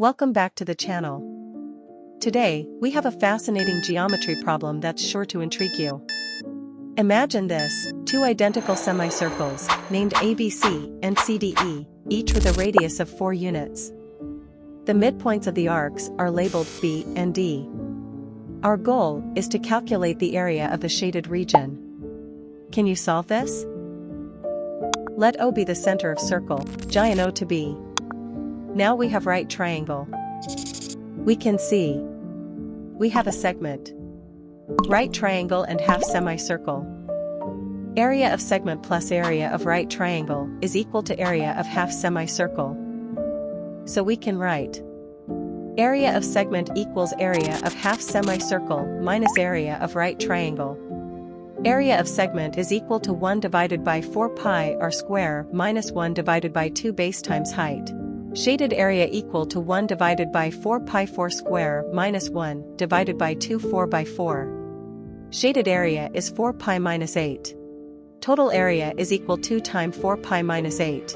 Welcome back to the channel. Today, we have a fascinating geometry problem that's sure to intrigue you. Imagine this, two identical semicircles, named ABC and CDE, each with a radius of 4 units. The midpoints of the arcs are labeled B and D. Our goal is to calculate the area of the shaded region. Can you solve this? Let O be the center of circle, giant O to B. Now we have right triangle. We can see we have a segment. Right triangle and half semicircle. Area of segment plus area of right triangle is equal to area of half semicircle. So we can write area of segment equals area of half semicircle minus area of right triangle. Area of segment is equal to 1 divided by 4 pi r square minus 1 divided by 2 base times height. Shaded area equal to 1 divided by 4 pi 4 square minus 1 divided by 2 4 by 4. Shaded area is 4 pi minus 8. Total area is equal to 2 times 4 pi minus 8.